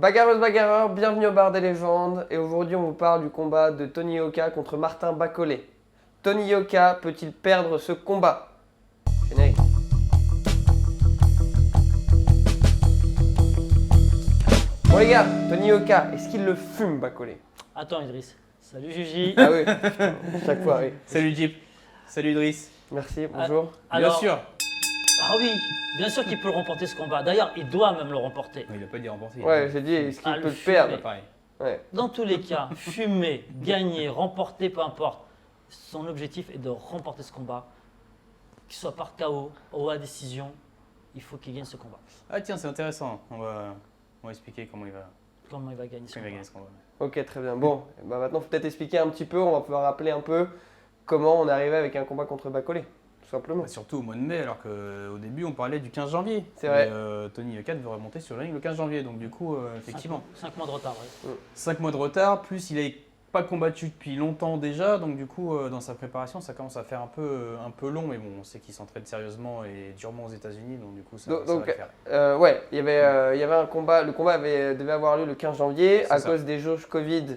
Bagarreuse, bagarreur, bienvenue au bar des légendes. Et aujourd'hui, on vous parle du combat de Tony Yoka contre Martin Bacolé. Tony Yoka peut-il perdre ce combat? Générique. Bon les gars, Tony Yoka, est-ce qu'il le fume Bacolé? Attends Idriss. Salut Juji. Ah oui, chaque fois, oui. Salut Jeep. Salut Idriss. Merci, bonjour. Alors, Bien sûr. Ah oui, bien sûr qu'il peut remporter ce combat. D'ailleurs, il doit même le remporter. Il n'a pas dit remporter. Ouais, j'ai dit, est-ce qu'il Ah, peut le le fumer. perdre? Pareil. Ouais. Dans tous les cas, fumer, gagner, remporter, peu importe. Son objectif est de remporter ce combat. Qu'il soit par KO ou à décision, il faut qu'il gagne ce combat. Ah tiens, c'est intéressant. On va expliquer comment il va Comment il va gagner ce combat. gagner ce combat. Ok, très bien. Bon, bah maintenant, il faut peut-être expliquer un petit peu, on va pouvoir rappeler un peu comment on est arrivé avec un combat contre Bacolé, tout simplement. Bah, surtout au mois de mai, alors qu'au début on parlait du 15 janvier. C'est vrai. Et, Tony Yoka veut remonter sur le ring le 15 janvier. Donc du coup, effectivement, 5 mois de retard, ouais. 5 mois de retard, plus il n'avait pas combattu depuis longtemps déjà. Donc du coup, dans sa préparation, ça commence à faire un peu long. Mais bon, on sait qu'il s'entraîne sérieusement et durement aux États-Unis. Donc du coup, ça va le faire. Ouais, il y avait un combat, le combat devait avoir lieu le 15 janvier C'est à ça. cause des jauges Covid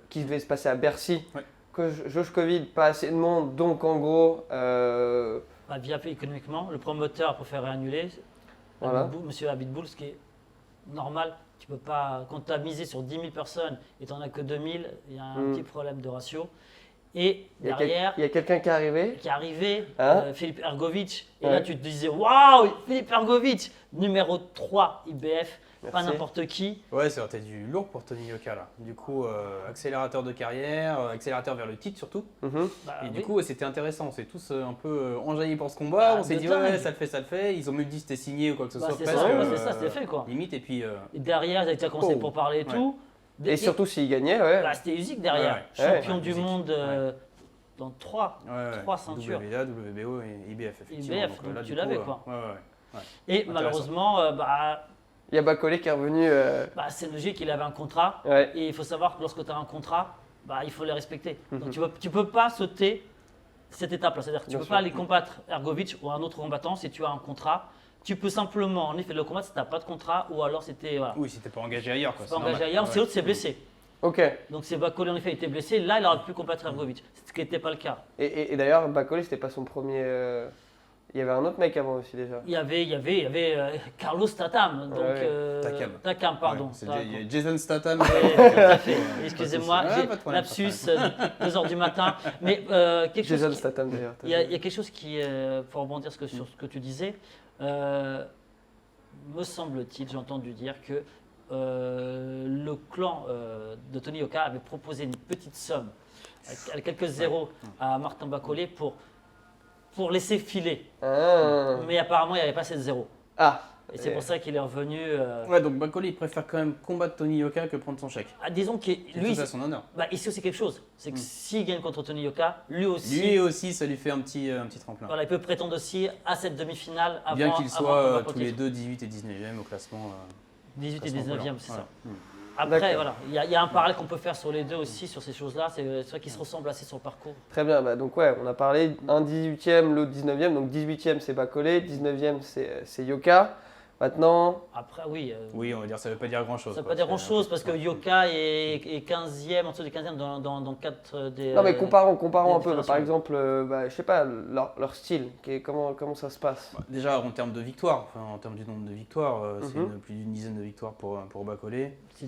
qui devaient se passer à Bercy. Ouais. Jauge Covid, pas assez de monde, donc en gros, Bah, via économiquement, le promoteur a préféré annuler. Voilà. Monsieur Abitboul, ce qui est normal. Tu peux pas, quand tu as misé sur 10 000 personnes et tu n'en as que 2 000, il y a un petit problème de ratio. Et il y a derrière, il y a quelqu'un qui est arrivé. qui est arrivé, Hein Philippe Ergovic. Et Ouais. là, tu te disais, waouh, Philippe Ergovic, numéro 3 IBF, pas Merci. n'importe qui. Ouais, ça aurait été du lourd pour Tony Yoka là. Du coup, accélérateur de carrière, accélérateur vers le titre surtout. Mhm. Bah, Et du oui. coup, c'était intéressant. On s'est tous un peu enjaillés pour ce combat. Ah, On s'est de dit, dingue. ouais, ça le fait. Ils ont même dit c'était signé ou quoi que ce Bah, soit. c'est presque, ça, ouais, c'est ça, c'était fait quoi. Limite, et puis. Et derrière, ils avaient déjà commencé Oh. pour parler et Ouais. tout. Et surtout s'il gagnait, ouais. Bah, c'était Usyk derrière, Ouais, champion ouais, du Usyk. monde dans 3 Ouais, ceintures. WBA, WBO et IBF, effectivement. IBF, donc là, tu du l'avais, coup, quoi. Ouais. Et Intéressant. malheureusement, Il y a Bacolé qui est revenu. c'est logique, il avait un contrat. Ouais. Et il faut savoir que lorsque tu as un contrat, il faut les respecter. Mhm. Donc tu peux pas sauter cette étape-là. C'est-à-dire que tu Bien peux sûr. pas aller combattre Ergovic ou un autre combattant si tu as un contrat. Tu peux simplement, en effet, le combattre si tu n'as pas de contrat ou alors c'était voilà, Oui, si t'es pas engagé ailleurs. Quoi, pas c'est engagé normal. ailleurs. Ouais. C'est l'autre s'est blessé. Ok. Donc c'est Bacolé en effet était blessé. Là, il aurait pu combattre Ergovic, ce qui n'était pas le cas. Et d'ailleurs, Bacolé, c'était pas son premier. Il y avait un autre mec avant aussi déjà. Il y avait Carlos Tatam, donc Ouais. Takam. pardon. Ouais, il y a Jason Statham. Oui, tout à fait. Excusez-moi, Pas de j'ai souci. Ouais, pas de problème, lapsus 2h du matin. Mais quelque chose Jason qui- Statham d'ailleurs. il y a quelque chose qui, pour rebondir sur ce que tu disais, me semble-t-il, j'ai entendu dire que le clan de Tony Yoka avait proposé une petite somme, avec quelques zéros, à Martin Bacolé pour laisser filer. Ah. Mais apparemment, il n'y avait pas assez de zéros. Ah. Et c'est pour ça qu'il est revenu. Ouais, donc Bacolé, il préfère quand même combattre Tony Yoka que prendre son chèque. Disons que C'est lui, tout à son honneur. ici aussi quelque chose. C'est que s'il gagne contre Tony Yoka, lui aussi, Lui aussi, ça lui fait un petit tremplin. voilà, il peut prétendre aussi à cette demi-finale avant Bien qu'ils avant soient combat pour tous le les titre. deux 18 et 19e au classement. 18 et classement 19e, volant. c'est Ouais. ça. Mm. Après, D'accord. voilà, il y a un parallèle qu'on peut faire sur les deux aussi, sur ces choses-là. C'est vrai qu'ils se ressemblent assez sur le parcours. Très bien, bah donc ouais, on a parlé un 18e, l'autre 19e, donc 18e c'est Bacolé, 19e c'est Yoka. Maintenant, Après, oui, Oui, on va dire, ça veut pas dire grand-chose. ça ne veut quoi. pas dire grand-chose C'est- parce que ouais. Yoka est 15e, en dessous des 15e dans 4 des. non mais comparons des un peu, par différenciations. exemple, je sais pas, leur style, comment ça se passe. Bah, déjà, en termes de victoires, en termes du nombre de victoires, c'est Mhm. plus d'une dizaine de victoires pour Bacolé. C'est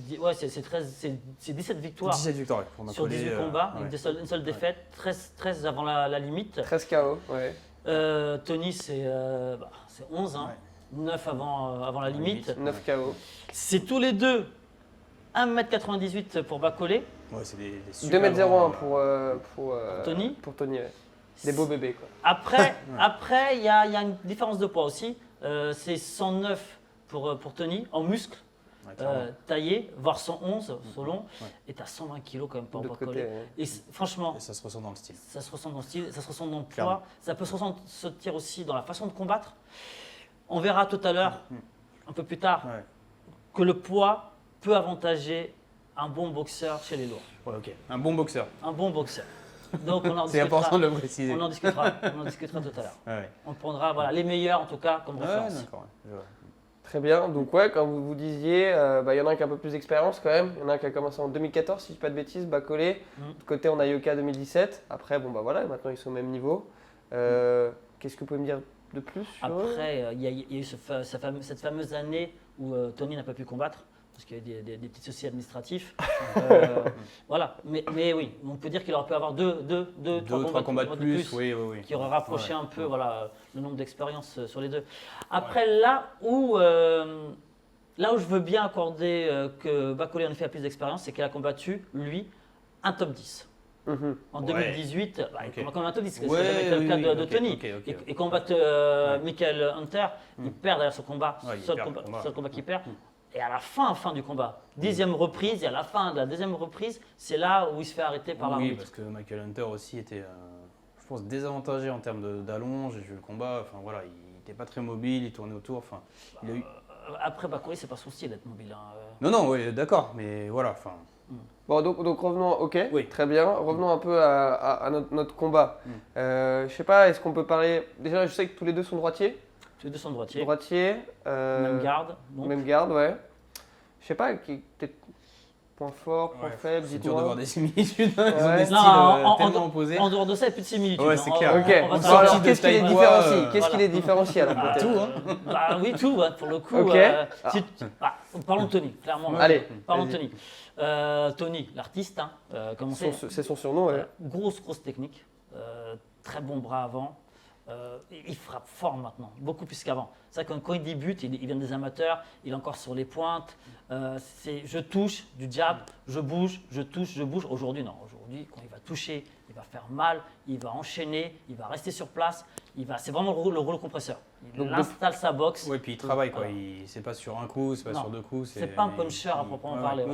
17 victoires 17 victoires pour sur Bacolé. 18 combats, ouais. avec une seule défaite, 13 avant la limite. 13 KO, ouais. Tony, c'est 11, hein. Ouais. 9 avant la limite. 9 KO. C'est tous les deux 1m98 pour Bacolé. Ouais, c'est des super 2m01 grands, pour Tony. Pour Tony, ouais. Des beaux bébés quoi. Après, il y a une différence de poids aussi. C'est 109 pour Tony en muscle, ouais, clairement. taillé, voire 111 selon. Ouais. Et tu as 120 kg quand même pour De l'autre Bacolé. côté, ouais. Et franchement, Et ça se ressent dans le style. ça se ressent dans le style, ça se ressent dans le poids, Clairement. ça peut se ressentir aussi dans la façon de combattre. On verra tout à l'heure, un peu plus tard, Ouais. que le poids peut avantager un bon boxeur chez les lourds. Ouais, ok. Un bon boxeur. Un bon boxeur. Donc on en C'est discutera. important de le préciser. On en discutera tout à l'heure. Ouais. On prendra les meilleurs en tout cas comme Ouais, référence. d'accord. Ouais. Je vois. Très bien. Donc ouais, comme vous disiez, il y en a un qui a un peu plus d'expérience quand même. Il y en a un qui a commencé en 2014, si je dis pas de bêtises, Bacolé. De côté, on a Yoka 2017. Après, voilà, maintenant ils sont au même niveau. Qu'est-ce que vous pouvez me dire de plus sur Après, il y a eu cette fameuse année où Tony n'a pas pu combattre parce qu'il y a eu des petits soucis administratifs. Voilà. Mais oui, on peut dire qu'il aurait pu avoir deux, trois combats de plus, oui. qui auraient rapproché un peu le nombre d'expériences sur les deux. Après, là où je veux bien accorder que Bacolé en effet a plus d'expérience, c'est qu'il a combattu, lui, un top 10. En 2018, il combat comme un top 10, c'est jamais été le cas de Tony. Et combattre Michael Hunter, il perd d'ailleurs ce combat, seul combat qu'il perd. Et à la fin du combat, 10e reprise, et à la fin de la 2e reprise, c'est là où il se fait arrêter par l'arbitre. Oui, parce que Michael Hunter aussi était, je pense, désavantagé en termes d'allonge. J'ai vu le combat, enfin voilà, il n'était pas très mobile, il tournait autour. Enfin, il a eu... Après, Bacolé, c'est pas son style d'être mobile. Non, oui, d'accord, mais voilà. Enfin. Bon, donc revenons, très bien. Revenons un peu à notre combat. Je sais pas, est-ce qu'on peut parler. Déjà, je sais que tous les deux sont droitiers. Tous les deux sont droitiers. Même garde. Donc. Même garde, ouais. Je sais pas, peut-être point fort, point faible, c'est dites-moi. dur d'avoir des similitudes, ils ont des styles tellement opposés. En dehors de ça, il n'y a plus de similitudes. Ouais, c'est clair. Alors, qu'est-ce qui les différencie Qu'est-ce qui les différencie alors peut-être Tout, oui, tout, pour le coup. Parlons de Tony, clairement. Allez, parlons de Tony. Tony, l'artiste, c'est son surnom, ouais. Grosse technique, très bon bras avant. Il frappe fort maintenant, beaucoup plus qu'avant. C'est vrai que quand il débute, il vient des amateurs, il est encore sur les pointes. Je touche, du jab, je bouge, je touche, je bouge. Aujourd'hui, non. Aujourd'hui, quand il va toucher, il va faire mal, il va enchaîner, il va rester sur place. C'est vraiment le rouleau compresseur. Il installe sa boxe. Oui, puis il travaille, quoi. C'est pas sur un coup, c'est pas sur deux coups. C'est pas un puncher à proprement parler.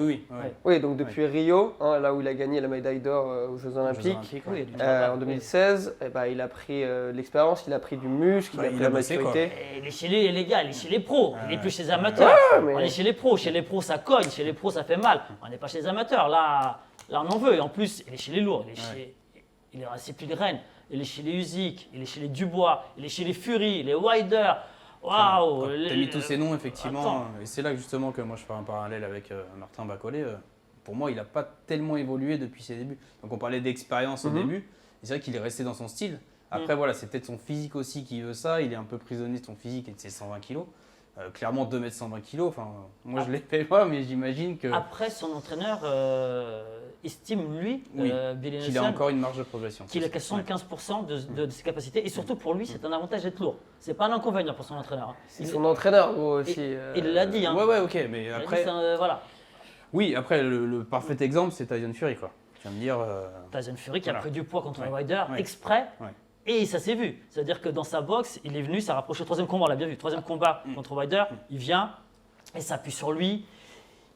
Oui, donc depuis Rio, là où il a gagné la médaille d'or aux Jeux Olympiques, en 2016, il a pris l'expérience, il a pris du muscle, il a pris la maturité. Il est chez les gars, il est chez les pros, il n'est plus chez les amateurs. On est chez les pros. Chez les pros, ça cogne, chez les pros, ça fait mal. On n'est pas chez les amateurs. Là, on en veut. Et en plus, il est chez les lourds. C'est plus les Rennes. Il est chez les Usyk, il est chez les Dubois, il est chez les Fury, les Wilder. Waouh! Tu as mis tous ces noms, effectivement. Et c'est là justement que moi je fais un parallèle avec Martin Bacolé. Pour moi, il n'a pas tellement évolué depuis ses débuts. Donc on parlait d'expérience au début. Et c'est vrai qu'il est resté dans son style. Après, voilà, c'est peut-être son physique aussi qui veut ça. Il est un peu prisonnier de son physique et de ses 120 kg. Clairement, 2 mètres 120 kg. Enfin, moi, je ne les fais pas, mais j'imagine que. Après, son entraîneur estime, lui, Billy qu'il a encore une marge de progression. Qu'il a 75% de ses capacités. Et surtout, pour lui, c'est un avantage d'être lourd. Ce n'est pas un inconvénient pour son entraîneur. C'est son entraîneur, gros, aussi. Il l'a dit. Ouais, ok. Mais après. Voilà. Oui, après, le parfait exemple, c'est Tyson Fury, quoi. Tu viens de dire. Tyson Fury qui a pris du poids contre Wilder exprès. Et ça s'est vu. C'est-à-dire que dans sa boxe, il est venu, ça rapproche au 3e combat, on l'a bien vu. 3e combat contre Wilder, il vient et s'appuie sur lui.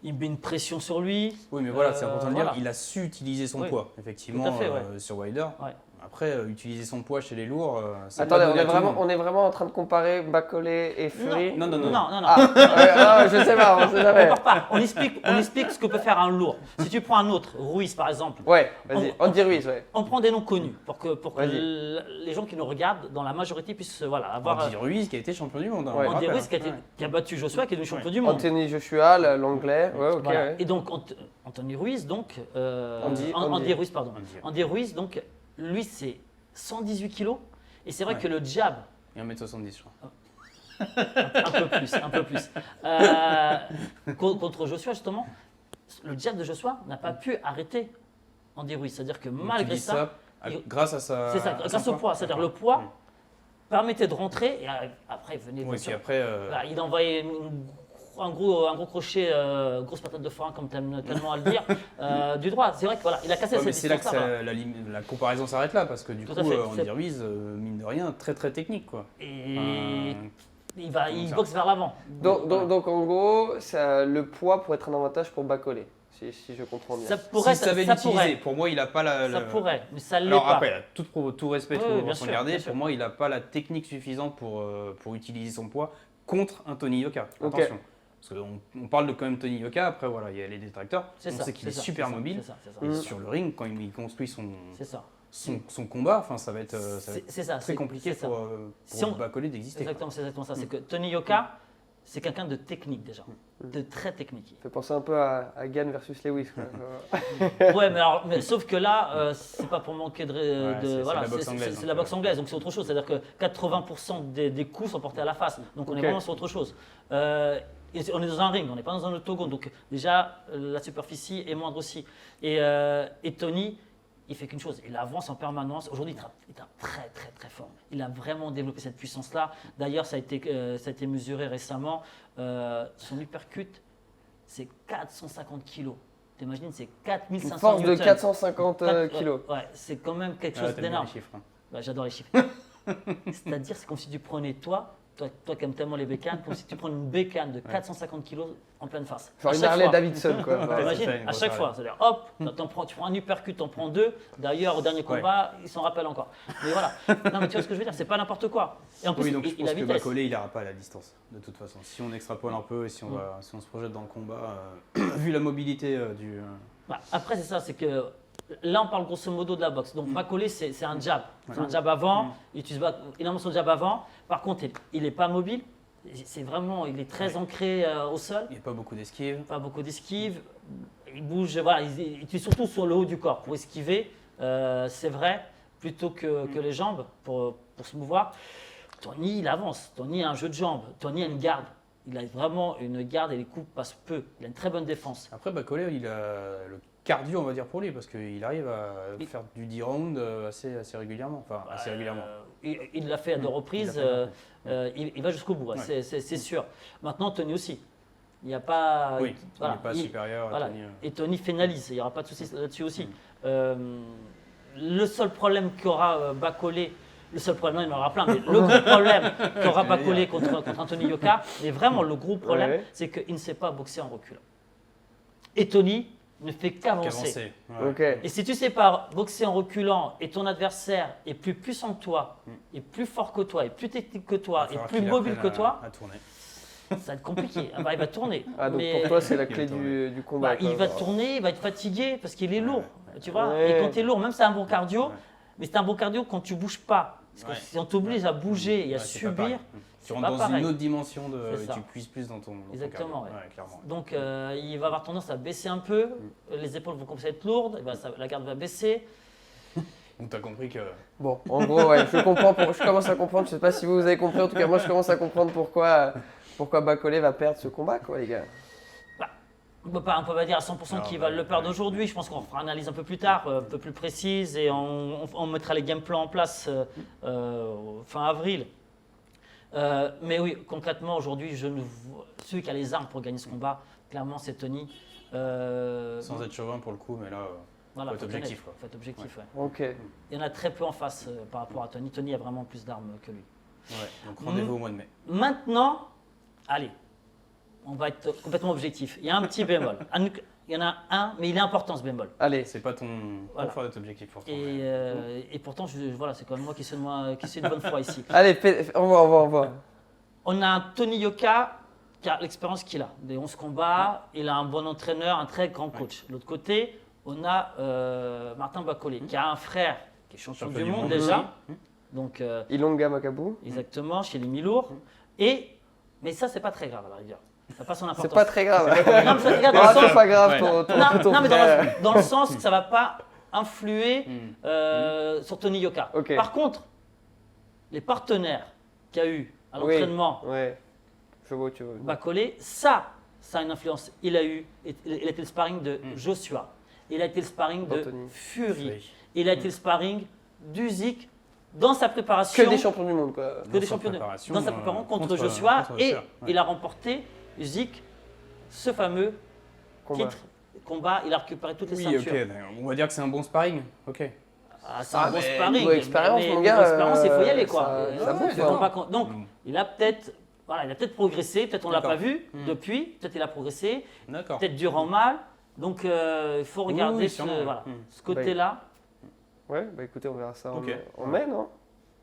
Il met une pression sur lui. Oui, mais voilà, c'est important de dire, il a su utiliser son poids, effectivement, sur Wilder. Après, utiliser son poids chez les lourds, c'est Attendez, pas on est vraiment en train de comparer Bacolé et Fury. Non. Je sais pas, on sait jamais. On explique ce que peut faire un lourd. Si tu prends un autre, Ruiz par exemple. Ouais, vas-y, Andy Ruiz, ouais. On prend des noms connus pour que les gens qui nous regardent, dans la majorité, puissent avoir. Andy Ruiz qui a été champion du monde. Andy Ruiz qui a battu Joshua, qui est devenu champion du monde. Anthony Joshua, l'anglais. Ouais, ok. Voilà. Et donc, Anthony Ruiz, donc. Andy Ruiz, pardon. Andy Ruiz, donc. Lui, c'est 118 kg. Et c'est vrai que le jab. Et 1m70, je crois. un peu plus. Contre Joshua, justement, le jab de Joshua n'a pas pu arrêter Andy Ruiz. C'est-à-dire que malgré ça. Grâce à sa. C'est ça, grâce au poids. C'est-à-dire le poids permettait de rentrer. Et après, il venait. Oui, puis après. Il envoyait un gros crochet, grosse patate de forain, comme tu aimes tellement à le dire, du droit. C'est vrai que voilà, il a cassé cette distance. Mais c'est là que la comparaison s'arrête là, parce que du coup, Andy Ruiz, mine de rien, très technique, quoi. Et il boxe vers l'avant. Donc en gros, le poids pourrait être un avantage pour Bacolé, si je comprends bien. Ça pourrait, si ça savait l'utiliser. Pour moi, il n'a pas la. Ça pourrait, mais ça ne l'est Alors pas. après, tout respect, toute proportion gardée, pour moi, il n'a pas la technique suffisante pour utiliser son poids contre un Tony Yoka. Attention. Parce qu'on parle quand même Tony Yoka, après voilà, il y a les détracteurs, on sait qu'il est super mobile. Et sur le ring, quand il construit son combat, ça va être très compliqué pour Bacolé d'exister. Exactement, c'est exactement ça. C'est que Tony Yoka, c'est quelqu'un de technique déjà, de très technique. Ça fait penser un peu à Gane versus Lewis. Ouais, mais sauf que là, c'est pas pour manquer c'est la boxe anglaise, donc c'est autre chose. C'est-à-dire que 80% des coups sont portés à la face, donc on est vraiment sur autre chose. On est dans un ring, on n'est pas dans un octogone, donc déjà la superficie est moindre aussi. Et Tony, il fait qu'une chose, il avance en permanence. Aujourd'hui, il est très très très fort. Il a vraiment développé cette puissance-là. D'ailleurs, ça a été mesuré récemment. Son uppercut, c'est 450 kilos. T'imagines, c'est 4500 Une force newtons. de 450 kilos. Ouais, c'est quand même quelque chose d'énorme. Bah, j'adore les chiffres. C'est-à-dire, c'est comme si tu prenais toi qui aimes tellement les bécanes, comme si tu prends une bécane de 450 kg en pleine face. Genre une Harley Davidson, quoi. T'imagines, à chaque fois. C'est-à-dire, hop, tu prends un uppercut, tu en prends deux. D'ailleurs, au dernier combat, il s'en rappelle encore. Mais voilà. Non, mais tu vois ce que je veux dire, c'est pas n'importe quoi. Et en plus, donc je pense que Bacolé, il n'ira pas à la distance, de toute façon. Si on extrapole un peu et si on se projette dans le combat, vu la mobilité du. Après, c'est ça, c'est que. Là, on parle grosso modo de la boxe. Donc, Bacolé, c'est un jab. C'est un jab avant. Il utilise énormément son jab avant. Par contre, il n'est pas mobile. C'est vraiment, il est très ancré au sol. Il n'y a pas beaucoup d'esquives. Pas beaucoup d'esquives. Il bouge, voilà, il utilise surtout sur le haut du corps pour esquiver. C'est vrai, plutôt que les jambes pour se mouvoir. Tony, il avance. Tony a un jeu de jambes. Tony a une garde. Il a vraiment une garde et les coups passent peu. Il a une très bonne défense. Après, Bacolé, il a le cardio, on va dire, pour lui, parce qu'il arrive à faire du 10 rounds assez régulièrement. Enfin, assez régulièrement. Il l'a fait à deux reprises. Il va jusqu'au bout, c'est sûr. Maintenant, Tony aussi. Il n'y a pas. Oui, voilà, il n'est pas supérieur à Tony. Et Tony finalise, il n'y aura pas de souci là-dessus aussi. Le seul problème qu'aura Bacolé, le seul problème, il y en aura plein, mais le gros problème qu'aura Bacolé contre Anthony Yoka, et vraiment le gros problème, c'est qu'il ne sait pas boxer en reculant. Et Tony ne fait qu'avancer. Et si tu ne sais pas boxer en reculant et ton adversaire est plus puissant que toi, est plus fort que toi, est plus technique que toi, est plus mobile que toi, ça va être compliqué. Il va tourner. Donc pour toi, c'est la clé du combat. Il va tourner, il va être fatigué parce qu'il est lourd. Tu vois. Et quand tu es lourd, même si c'est un bon cardio, mais c'est un bon cardio quand tu ne bouges pas. Parce que si on t'oblige à bouger et à subir, tu rentres dans une autre dimension, tu puisses plus dans ton exactement. Clairement. Donc il va avoir tendance à baisser un peu, les épaules vont commencer à être lourdes, la garde va baisser. Donc tu as compris que… Bon, en gros, je commence à comprendre, je ne sais pas si vous avez compris, en tout cas moi je commence à comprendre pourquoi Bacolé va perdre ce combat, quoi, les gars. On peut pas dire à 100% qu'il va le perdre aujourd'hui. Je pense qu'on fera une analyse un peu plus tard, un peu plus précise, et on mettra les game plans en place fin avril. Mais oui, concrètement, aujourd'hui, celui qui a les armes pour gagner ce combat, clairement, c'est Tony. Sans être chauvin pour le coup, mais là, faut être objectif. Faut être objectif, Ok. Il y en a très peu en face par rapport à Tony. Tony a vraiment plus d'armes que lui. Donc rendez-vous au mois de mai. Maintenant, allez. On va être complètement objectif. Il y a un petit bémol. Il y en a un, mais il est important ce bémol. Allez, c'est pas ton point d'être objectif pour toi. Et pourtant, c'est quand même moi qui suis une bonne foi ici. Allez, on va. On a un Tony Yoka qui a l'expérience qu'il a, des 11 combats. Il a un bon entraîneur, un très grand coach. De l'autre côté, on a Martin Bacolé qui a un frère qui est champion du monde déjà. Donc, Ilonga Makabu. Exactement, chez les mi-lourds. Mais ça, c'est pas très grave à la rigueur. Ça n'a pas son importance. C'est pas très grave. Non, mais c'est pas grave non, mais dans le sens que ça ne va pas influer sur Tony Yoka. Okay. Par contre, les partenaires qu'il y a eu à l'entraînement, je vois où tu veux. Bacolé, ça a une influence. Il a été le sparring de Joshua. Il a été le sparring de Fury. Il a été le sparring d'Usyk dans sa préparation. Que des champions du monde, quoi. Que des champions dans sa préparation contre Joshua. Il a remporté Usyk, ce fameux combat. Il a récupéré toutes les ceintures. On va dire que c'est un bon sparring. C'est un bon sparring. Niveau expérience, mon gars. Expérience, il faut y aller, quoi. Ça bouffe. Donc, il a peut-être progressé. Peut-être on l'a pas vu depuis. Peut-être il a progressé. Peut-être durant mal. Donc, il faut regarder ce côté-là. Ouais, écoutez, on verra ça en mai, non?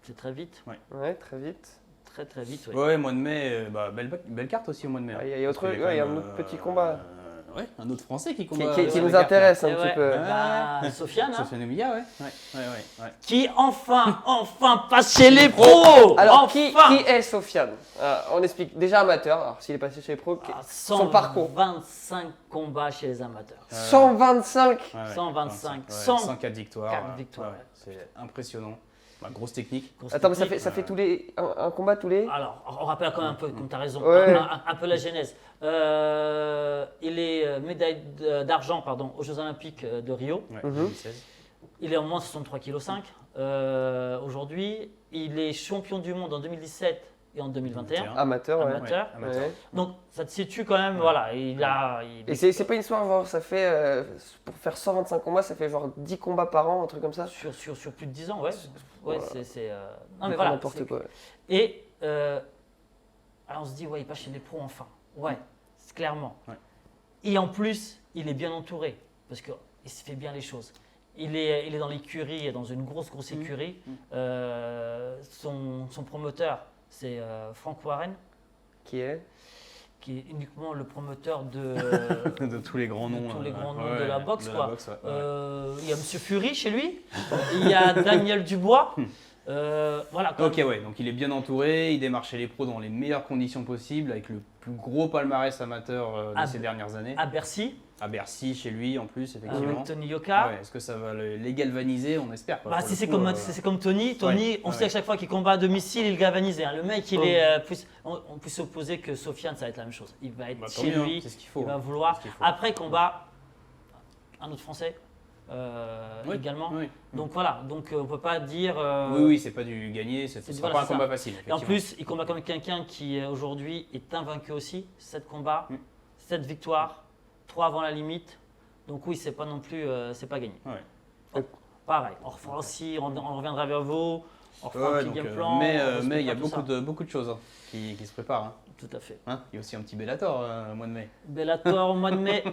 C'est très vite. Ouais, très vite. Très vite, ouais. Mois de mai, belle carte aussi au mois de mai. Il y a un autre petit combat. Ouais, un autre Français qui combat. Qui nous intéresse un petit peu. Sofiane. Sofiane Oumiya, ouais. Qui enfin passe chez les pros. Alors, qui est Sofiane? On explique. Déjà amateur, alors s'il est passé chez les pros, son parcours. 125 combats chez les amateurs. 125 125. 104 victoires. 4 victoires. C'est impressionnant. Grosse technique. Attends, mais ça fait un combat tous les. Alors, on rappelle quand même un peu, comme tu as raison, Ouais. un peu la genèse. Il est médaille d'argent aux Jeux Olympiques de Rio. Ouais, 2016. Il est en moins 63,5 kg aujourd'hui. Il est champion du monde en 2017 et en 2021. Amateur, ouais. Amateur. Ouais. Donc, ça te situe quand même, voilà. Et c'est pas une histoire, genre, ça fait, pour faire 125 combats, ça fait genre 10 combats par an, un truc comme ça? Sur plus de 10 ans, ouais. Ouais, Voilà. Non, mais voilà. N'importe quoi. Et alors on se dit, ouais, il passe chez les pros enfin. Ouais, c'est clairement. Ouais. Et en plus, il est bien entouré parce qu'il se fait bien les choses. Il est dans l'écurie, dans une grosse écurie. Son promoteur, c'est Frank Warren. Qui est Uniquement le promoteur de tous les grands noms. De la boxe. Quoi. Ouais. Il y a Monsieur Fury chez lui. Il y a Daniel Dubois. Voilà. Ok, ouais, donc il est bien entouré, il démarche chez les pros dans les meilleures conditions possibles, avec le plus gros palmarès amateur de ces dernières années. À Bercy. À Bercy, chez lui en plus, effectivement. Avec Tony Yoka. Ouais, est-ce que ça va les galvaniser? On espère. Quoi, Si c'est comme Tony, on sait à chaque fois qu'il combat à domicile, il est galvanisé. Le mec, il est plus. On peut s'opposer que Sofiane, ça va être la même chose. Il va être chez lui, c'est ce qu'il faut. il va vouloir. Après, combat un autre Français. Également. Oui. Donc voilà, on ne peut pas dire. Oui, c'est pas du gagné, ce sera pas un combat facile. Et en plus, il combat comme quelqu'un qui aujourd'hui est invaincu aussi. 7 combats, 7 victoires, 3 avant la limite. Donc oui, c'est pas non plus, c'est pas gagné. Ouais. Pareil, on reviendra vers vous, on refera un petit game plan. Mais il y a beaucoup de choses qui se préparent. Tout à fait. Il y a aussi un petit Bellator au mois de mai. Bellator au mois de mai.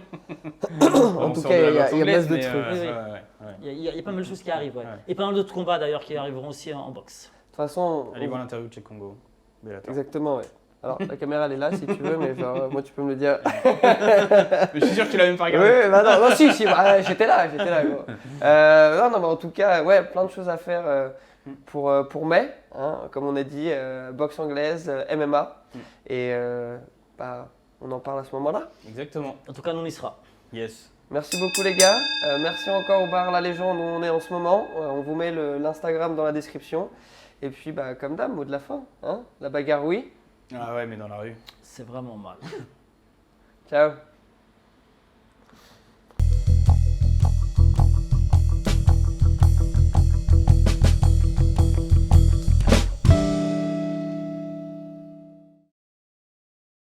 En tout cas, il y a masse de trucs. Il y a pas mal de choses qui arrivent. Ouais. Et pas mal d'autres combats d'ailleurs qui arriveront aussi en boxe. De toute façon. Allez voir l'interview de Cheikh Congo. Bellator. Exactement, ouais. Alors, la caméra, elle est là si tu veux, mais genre, moi, tu peux me le dire. Mais je suis sûr que tu l'as même pas regardé. Oui, bah non, si, j'étais là. Gros. Non, mais en tout cas, ouais, plein de choses à faire pour mai, comme on a dit, boxe anglaise, MMA. Et on en parle à ce moment-là. Exactement. En tout cas, nous, on y sera. Yes. Merci beaucoup les gars. Merci encore au bar La Légende où on est en ce moment. On vous met l'Instagram dans la description. Et puis, comme d'hab, mot de la fin. La bagarre, oui. Ah ouais, mais dans la rue. C'est vraiment mal. Ciao.